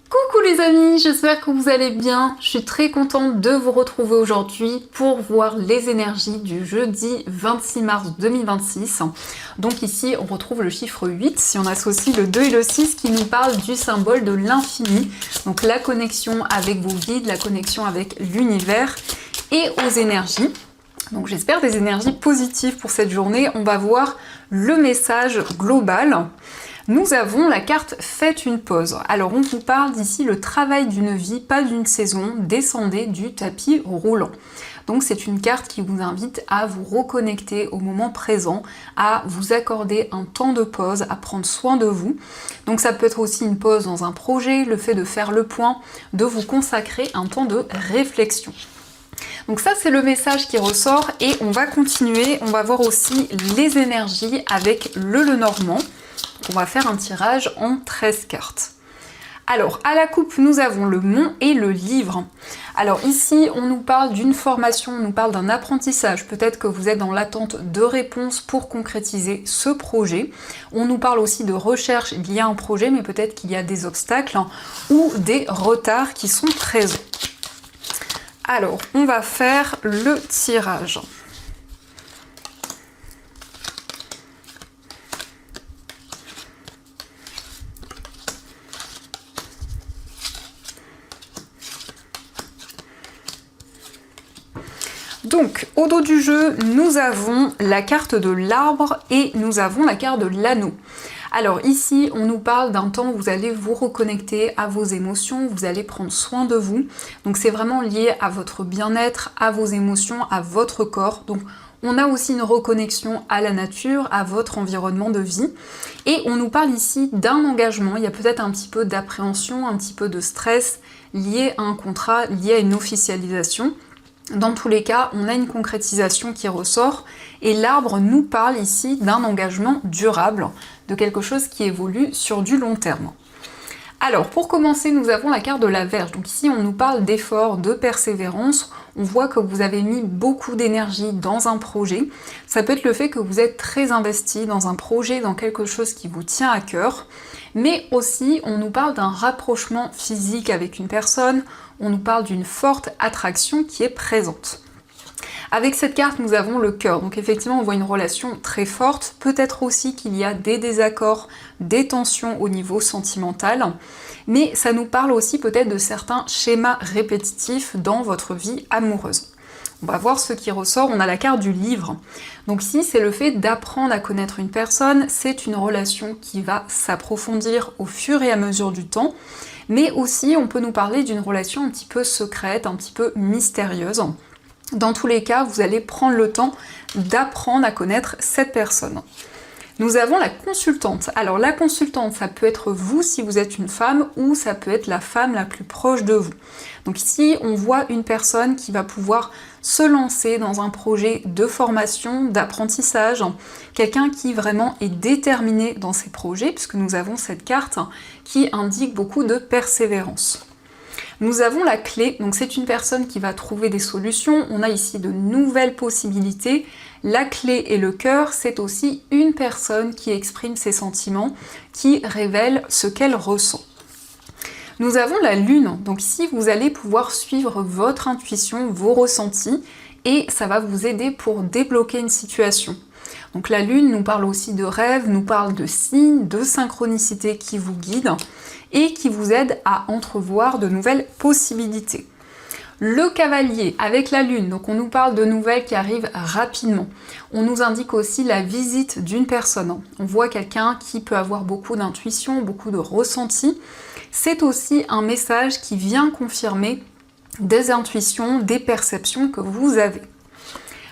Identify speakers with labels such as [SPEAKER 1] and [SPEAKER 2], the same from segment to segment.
[SPEAKER 1] Coucou les amis, j'espère que vous allez bien. Je suis très contente de vous retrouver aujourd'hui pour voir les énergies du jeudi 26 mars 2026. Donc ici, on retrouve le chiffre 8, si on associe le 2 et le 6 qui nous parlent du symbole de l'infini. Donc la connexion avec vos guides, la connexion avec l'univers et aux énergies. Donc j'espère des énergies positives pour cette journée. On va voir le message global. Nous avons la carte « Faites une pause ». Alors on vous parle d'ici le travail d'une vie, pas d'une saison, descendez du tapis roulant. Donc c'est une carte qui vous invite à vous reconnecter au moment présent, à vous accorder un temps de pause, à prendre soin de vous. Donc ça peut être aussi une pause dans un projet, le fait de faire le point, de vous consacrer un temps de réflexion. Donc ça c'est le message qui ressort et on va continuer, on va voir aussi les énergies avec le Lenormand. On va faire un tirage en 13 cartes. Alors, à la coupe, nous avons le mont et le livre. Alors ici, on nous parle d'une formation, on nous parle d'un apprentissage. Peut-être que vous êtes dans l'attente de réponses pour concrétiser ce projet. On nous parle aussi de recherche liée à un projet, mais peut-être qu'il y a des obstacles ou des retards qui sont présents. Alors, on va faire le tirage. Donc, au dos du jeu, nous avons la carte de l'arbre et nous avons la carte de l'anneau. Alors ici, on nous parle d'un temps où vous allez vous reconnecter à vos émotions, vous allez prendre soin de vous. Donc c'est vraiment lié à votre bien-être, à vos émotions, à votre corps. Donc on a aussi une reconnexion à la nature, à votre environnement de vie. Et on nous parle ici d'un engagement. Il y a peut-être un petit peu d'appréhension, un petit peu de stress lié à un contrat, lié à une officialisation. Dans tous les cas, on a une concrétisation qui ressort et l'arbre nous parle ici d'un engagement durable, de quelque chose qui évolue sur du long terme. Alors, pour commencer, nous avons la carte de la Vierge. Donc ici, on nous parle d'effort, de persévérance. On voit que vous avez mis beaucoup d'énergie dans un projet. Ça peut être le fait que vous êtes très investi dans un projet, dans quelque chose qui vous tient à cœur. Mais aussi, on nous parle d'un rapprochement physique avec une personne. On nous parle d'une forte attraction qui est présente. Avec cette carte, nous avons le cœur. Donc effectivement, on voit une relation très forte. Peut-être aussi qu'il y a des désaccords, des tensions au niveau sentimental. Mais ça nous parle aussi peut-être de certains schémas répétitifs dans votre vie amoureuse. On va voir ce qui ressort. On a la carte du livre. Donc ici, c'est le fait d'apprendre à connaître une personne. C'est une relation qui va s'approfondir au fur et à mesure du temps. Mais aussi, on peut nous parler d'une relation un petit peu secrète, un petit peu mystérieuse. Dans tous les cas, vous allez prendre le temps d'apprendre à connaître cette personne. Nous avons la consultante. Alors la consultante, ça peut être vous si vous êtes une femme ou ça peut être la femme la plus proche de vous. Donc ici, on voit une personne qui va pouvoir se lancer dans un projet de formation, d'apprentissage, quelqu'un qui vraiment est déterminé dans ses projets, puisque nous avons cette carte qui indique beaucoup de persévérance. Nous avons la clé, donc c'est une personne qui va trouver des solutions, on a ici de nouvelles possibilités. La clé et le cœur, c'est aussi une personne qui exprime ses sentiments, qui révèle ce qu'elle ressent. Nous avons la lune, donc ici vous allez pouvoir suivre votre intuition, vos ressentis, et ça va vous aider pour débloquer une situation. Donc la lune nous parle aussi de rêves, nous parle de signes, de synchronicité qui vous guident et qui vous aident à entrevoir de nouvelles possibilités. Le cavalier avec la lune, donc on nous parle de nouvelles qui arrivent rapidement. On nous indique aussi la visite d'une personne. On voit quelqu'un qui peut avoir beaucoup d'intuition, beaucoup de ressenti. C'est aussi un message qui vient confirmer des intuitions, des perceptions que vous avez.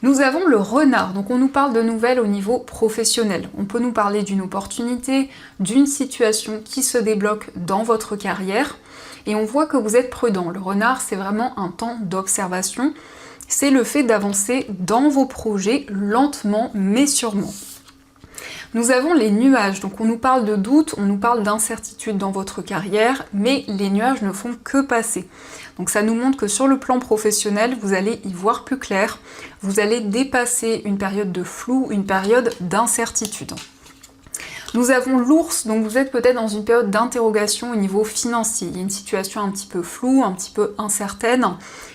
[SPEAKER 1] Nous avons le renard, donc on nous parle de nouvelles au niveau professionnel. On peut nous parler d'une opportunité, d'une situation qui se débloque dans votre carrière. Et on voit que vous êtes prudent. Le renard, c'est vraiment un temps d'observation. C'est le fait d'avancer dans vos projets lentement mais sûrement. Nous avons les nuages, donc on nous parle de doute, on nous parle d'incertitude dans votre carrière, mais les nuages ne font que passer. Donc ça nous montre que sur le plan professionnel, vous allez y voir plus clair, vous allez dépasser une période de flou, une période d'incertitude. Nous avons l'ours, donc vous êtes peut-être dans une période d'interrogation au niveau financier. Il y a une situation un petit peu floue, un petit peu incertaine.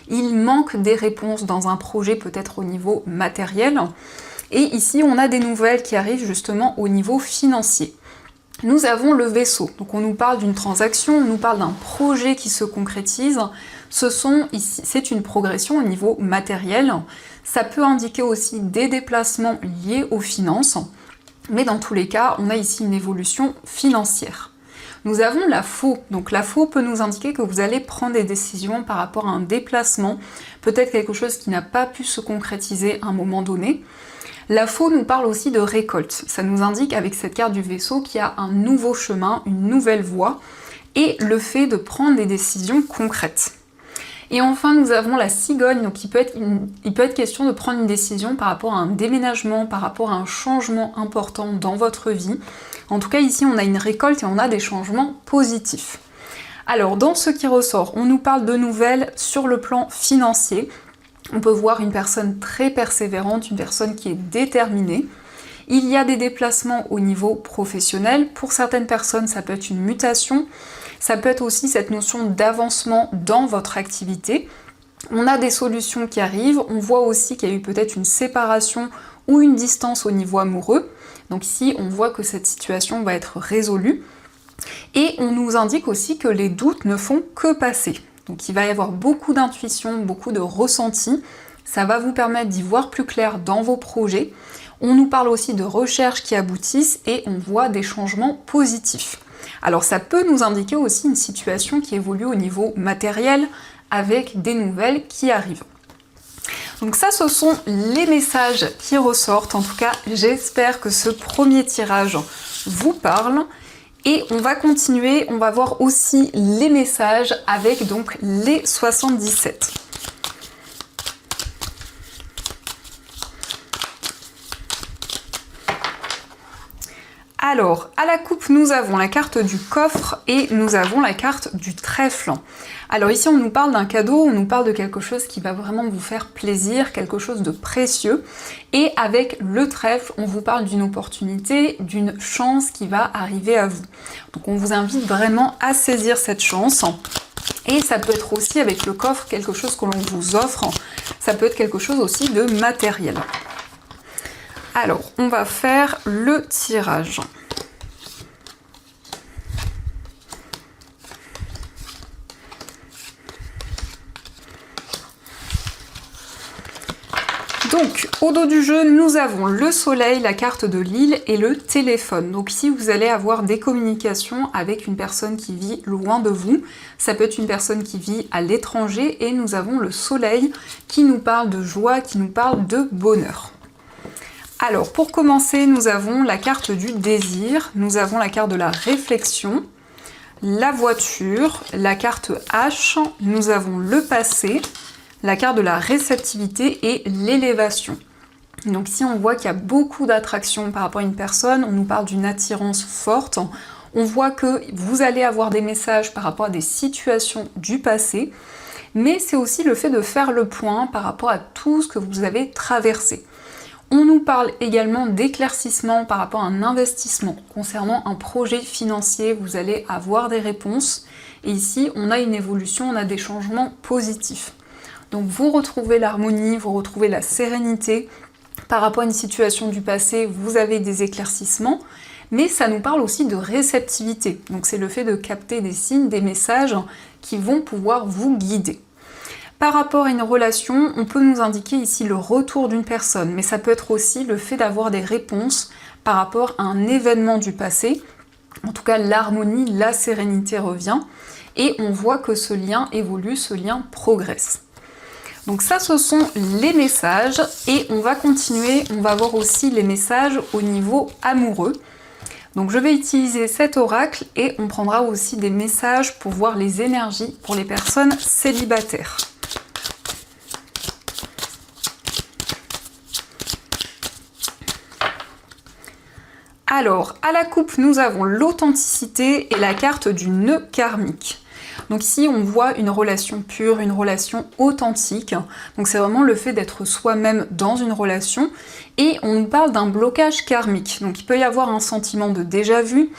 [SPEAKER 1] Il manque des réponses dans un projet peut-être au niveau matériel. Et ici, on a des nouvelles qui arrivent justement au niveau financier. Nous avons le vaisseau, donc on nous parle d'une transaction, on nous parle d'un projet qui se concrétise. C'est une progression au niveau matériel. Ça peut indiquer aussi des déplacements liés aux finances, mais dans tous les cas, on a ici une évolution financière. Nous avons la faux, donc la faux peut nous indiquer que vous allez prendre des décisions par rapport à un déplacement, peut-être quelque chose qui n'a pas pu se concrétiser à un moment donné. La faux nous parle aussi de récolte, ça nous indique avec cette carte du vaisseau qu'il y a un nouveau chemin, une nouvelle voie, et le fait de prendre des décisions concrètes. Et enfin, nous avons la cigogne, donc il peut être question de prendre une décision par rapport à un déménagement, par rapport à un changement important dans votre vie. En tout cas, ici, on a une récolte et on a des changements positifs. Alors, dans ce qui ressort, on nous parle de nouvelles sur le plan financier. On peut voir une personne très persévérante, une personne qui est déterminée. Il y a des déplacements au niveau professionnel. Pour certaines personnes, ça peut être une mutation. Ça peut être aussi cette notion d'avancement dans votre activité. On a des solutions qui arrivent. On voit aussi qu'il y a eu peut-être une séparation ou une distance au niveau amoureux. Donc ici, on voit que cette situation va être résolue. Et on nous indique aussi que les doutes ne font que passer. Donc il va y avoir beaucoup d'intuition, beaucoup de ressenti. Ça va vous permettre d'y voir plus clair dans vos projets. On nous parle aussi de recherches qui aboutissent et on voit des changements positifs. Alors ça peut nous indiquer aussi une situation qui évolue au niveau matériel avec des nouvelles qui arrivent. Donc ça, ce sont les messages qui ressortent. En tout cas, j'espère que ce premier tirage vous parle. Et on va continuer, on va voir aussi les messages avec donc les 77. Alors, à la coupe, nous avons la carte du coffre et nous avons la carte du trèfle. Alors ici, on nous parle d'un cadeau, on nous parle de quelque chose qui va vraiment vous faire plaisir, quelque chose de précieux. Et avec le trèfle, on vous parle d'une opportunité, d'une chance qui va arriver à vous. Donc on vous invite vraiment à saisir cette chance. Et ça peut être aussi avec le coffre quelque chose que l'on vous offre. Ça peut être quelque chose aussi de matériel. Alors, on va faire le tirage. Donc, au dos du jeu, nous avons le soleil, la carte de l'île et le téléphone. Donc ici, vous allez avoir des communications avec une personne qui vit loin de vous. Ça peut être une personne qui vit à l'étranger. Et nous avons le soleil qui nous parle de joie, qui nous parle de bonheur. Alors, pour commencer, nous avons la carte du désir, nous avons la carte de la réflexion, la voiture, la carte H, nous avons le passé, la carte de la réceptivité et l'élévation. Donc ici, on voit qu'il y a beaucoup d'attraction par rapport à une personne, on nous parle d'une attirance forte, on voit que vous allez avoir des messages par rapport à des situations du passé, mais c'est aussi le fait de faire le point par rapport à tout ce que vous avez traversé. On nous parle également d'éclaircissement par rapport à un investissement. Concernant un projet financier, vous allez avoir des réponses. Et ici, on a une évolution, on a des changements positifs. Donc vous retrouvez l'harmonie, vous retrouvez la sérénité. Par rapport à une situation du passé, vous avez des éclaircissements. Mais ça nous parle aussi de réceptivité. Donc c'est le fait de capter des signes, des messages qui vont pouvoir vous guider. Par rapport à une relation, on peut nous indiquer ici le retour d'une personne, mais ça peut être aussi le fait d'avoir des réponses par rapport à un événement du passé. En tout cas, l'harmonie, la sérénité revient et on voit que ce lien évolue, ce lien progresse. Donc ça, ce sont les messages et on va continuer, on va voir aussi les messages au niveau amoureux. Donc je vais utiliser cet oracle et on prendra aussi des messages pour voir les énergies pour les personnes célibataires. Alors, à la coupe, nous avons l'authenticité et la carte du nœud karmique. Donc ici, on voit une relation pure, une relation authentique. Donc c'est vraiment le fait d'être soi-même dans une relation. Et on nous parle d'un blocage karmique. Donc il peut y avoir un sentiment de déjà-vu.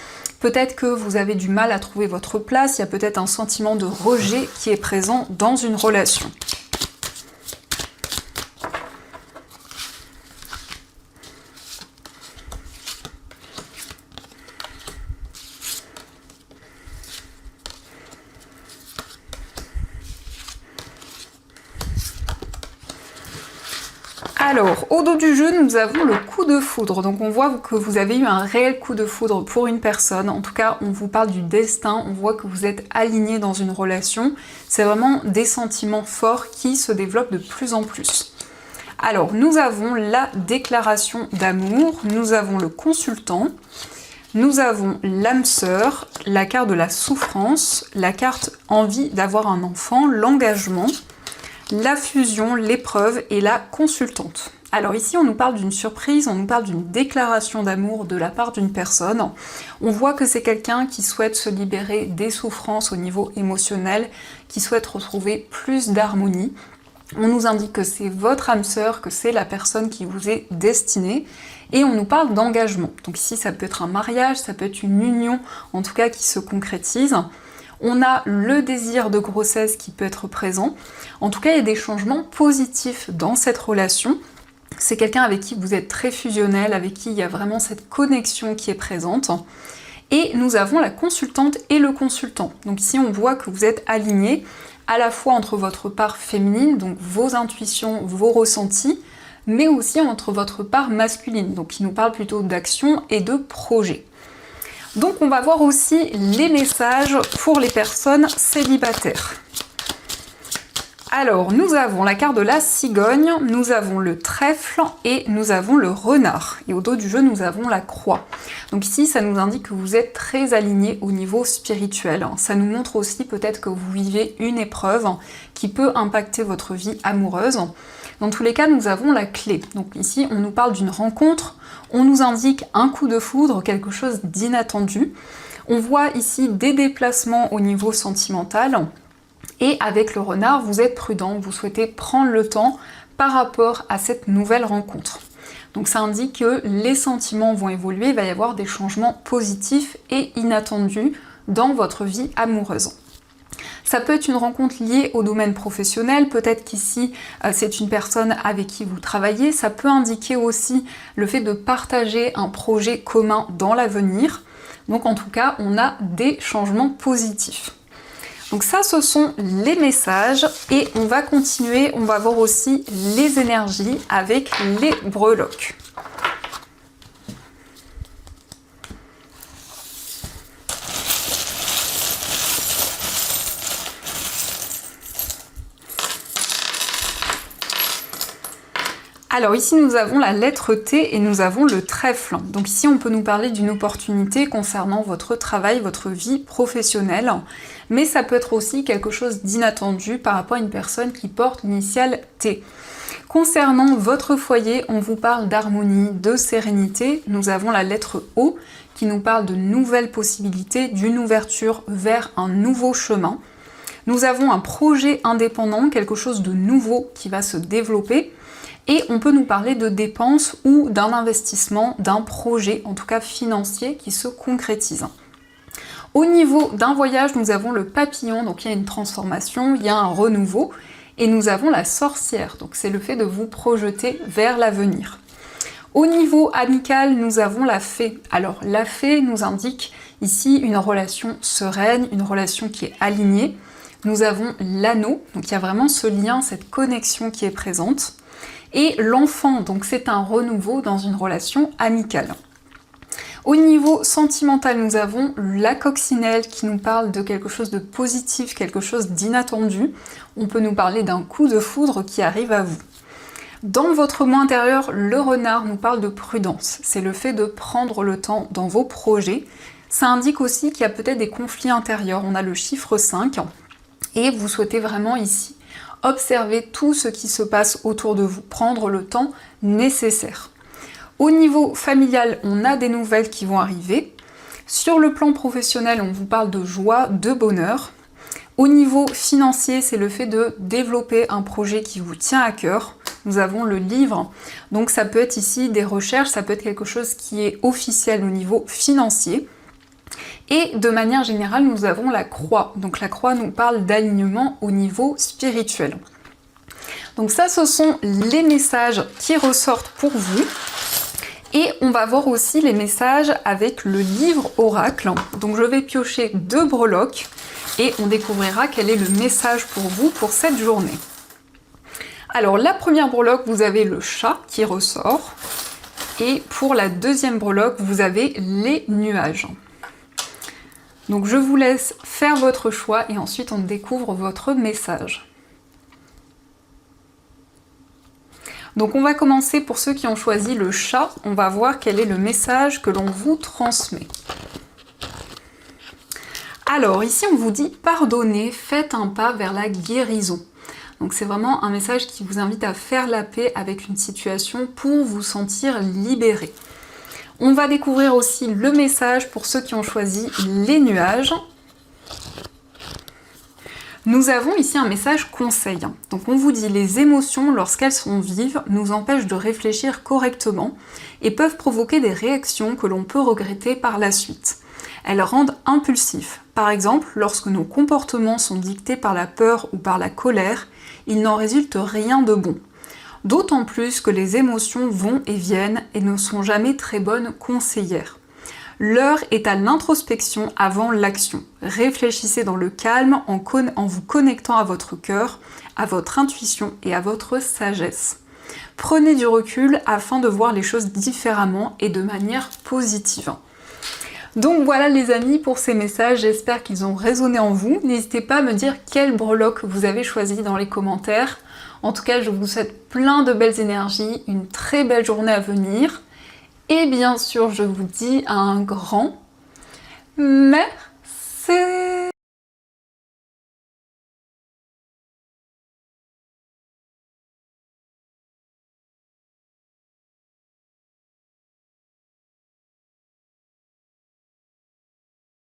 [SPEAKER 1] Peut-être que vous avez du mal à trouver votre place. Il y a peut-être un sentiment de rejet qui est présent dans une relation. Alors, au dos du jeu, nous avons le coup de foudre. Donc on voit que vous avez eu un réel coup de foudre pour une personne. En tout cas, on vous parle du destin, on voit que vous êtes aligné dans une relation. C'est vraiment des sentiments forts qui se développent de plus en plus. Alors, nous avons la déclaration d'amour, nous avons le consultant, nous avons l'âme sœur, la carte de la souffrance, la carte envie d'avoir un enfant, l'engagement, la fusion, l'épreuve et la consultante. Alors ici, on nous parle d'une surprise, on nous parle d'une déclaration d'amour de la part d'une personne. On voit que c'est quelqu'un qui souhaite se libérer des souffrances au niveau émotionnel, qui souhaite retrouver plus d'harmonie. On nous indique que c'est votre âme sœur, que c'est la personne qui vous est destinée. Et on nous parle d'engagement. Donc ici, ça peut être un mariage, ça peut être une union, en tout cas qui se concrétise. On a le désir de grossesse qui peut être présent. En tout cas, il y a des changements positifs dans cette relation. C'est quelqu'un avec qui vous êtes très fusionnel, avec qui il y a vraiment cette connexion qui est présente. Et nous avons la consultante et le consultant. Donc ici, on voit que vous êtes alignés à la fois entre votre part féminine, donc vos intuitions, vos ressentis, mais aussi entre votre part masculine, donc qui nous parle plutôt d'action et de projet. Donc on va voir aussi les messages pour les personnes célibataires. Alors, nous avons la carte de la cigogne, nous avons le trèfle et nous avons le renard. Et au dos du jeu, nous avons la croix. Donc ici, ça nous indique que vous êtes très aligné au niveau spirituel. Ça nous montre aussi peut-être que vous vivez une épreuve qui peut impacter votre vie amoureuse. Dans tous les cas, nous avons la clé. Donc ici, on nous parle d'une rencontre, on nous indique un coup de foudre, quelque chose d'inattendu. On voit ici des déplacements au niveau sentimental. Et avec le renard, vous êtes prudent, vous souhaitez prendre le temps par rapport à cette nouvelle rencontre. Donc ça indique que les sentiments vont évoluer, il va y avoir des changements positifs et inattendus dans votre vie amoureuse. Ça peut être une rencontre liée au domaine professionnel, peut-être qu'ici c'est une personne avec qui vous travaillez, ça peut indiquer aussi le fait de partager un projet commun dans l'avenir. Donc en tout cas, on a des changements positifs. Donc ça, ce sont les messages et on va continuer, on va voir aussi les énergies avec les breloques. Alors ici nous avons la lettre T et nous avons le trèfle. Donc ici on peut nous parler d'une opportunité concernant votre travail, votre vie professionnelle, mais ça peut être aussi quelque chose d'inattendu par rapport à une personne qui porte l'initiale T. Concernant votre foyer, on vous parle d'harmonie, de sérénité. Nous avons la lettre O qui nous parle de nouvelles possibilités, d'une ouverture vers un nouveau chemin. Nous avons un projet indépendant, quelque chose de nouveau qui va se développer. Et on peut nous parler de dépenses ou d'un investissement, d'un projet, en tout cas financier, qui se concrétise. Au niveau d'un voyage, nous avons le papillon, donc il y a une transformation, il y a un renouveau, et nous avons la sorcière, donc c'est le fait de vous projeter vers l'avenir. Au niveau amical, nous avons la fée. Alors la fée nous indique ici une relation sereine, une relation qui est alignée. Nous avons l'anneau, donc il y a vraiment ce lien, cette connexion qui est présente. Et l'enfant, donc c'est un renouveau dans une relation amicale. Au niveau sentimental, nous avons la coccinelle qui nous parle de quelque chose de positif, quelque chose d'inattendu. On peut nous parler d'un coup de foudre qui arrive à vous. Dans votre moi intérieur, le renard nous parle de prudence. C'est le fait de prendre le temps dans vos projets. Ça indique aussi qu'il y a peut-être des conflits intérieurs. On a le chiffre 5 et vous souhaitez vraiment ici observer tout ce qui se passe autour de vous, prendre le temps nécessaire. Au niveau familial, on a des nouvelles qui vont arriver. Sur le plan professionnel, on vous parle de joie, de bonheur. Au niveau financier, c'est le fait de développer un projet qui vous tient à cœur. Nous avons le livre, donc ça peut être ici des recherches, ça peut être quelque chose qui est officiel au niveau financier. Et de manière générale, nous avons la croix. Donc la croix nous parle d'alignement au niveau spirituel. Donc ça, ce sont les messages qui ressortent pour vous. Et on va voir aussi les messages avec le livre oracle. Donc je vais piocher 2 breloques et on découvrira quel est le message pour vous pour cette journée. Alors la première breloque, vous avez le chat qui ressort. Et pour la deuxième breloque, vous avez les nuages. Donc je vous laisse faire votre choix et ensuite on découvre votre message. Donc on va commencer pour ceux qui ont choisi le chat, on va voir quel est le message que l'on vous transmet. Alors ici on vous dit pardonnez, faites un pas vers la guérison. Donc c'est vraiment un message qui vous invite à faire la paix avec une situation pour vous sentir libéré. On va découvrir aussi le message pour ceux qui ont choisi les nuages. Nous avons ici un message conseil. Donc on vous dit les émotions, lorsqu'elles sont vives, nous empêchent de réfléchir correctement et peuvent provoquer des réactions que l'on peut regretter par la suite. Elles rendent impulsifs. Par exemple, lorsque nos comportements sont dictés par la peur ou par la colère, il n'en résulte rien de bon. D'autant plus que les émotions vont et viennent et ne sont jamais très bonnes conseillères. L'heure est à l'introspection avant l'action. Réfléchissez dans le calme en vous connectant à votre cœur, à votre intuition et à votre sagesse. Prenez du recul afin de voir les choses différemment et de manière positive. Donc voilà les amis pour ces messages, j'espère qu'ils ont résonné en vous. N'hésitez pas à me dire quelle breloque vous avez choisi dans les commentaires. En tout cas, je vous souhaite plein de belles énergies, une très belle journée à venir. Et bien sûr, je vous dis un grand merci.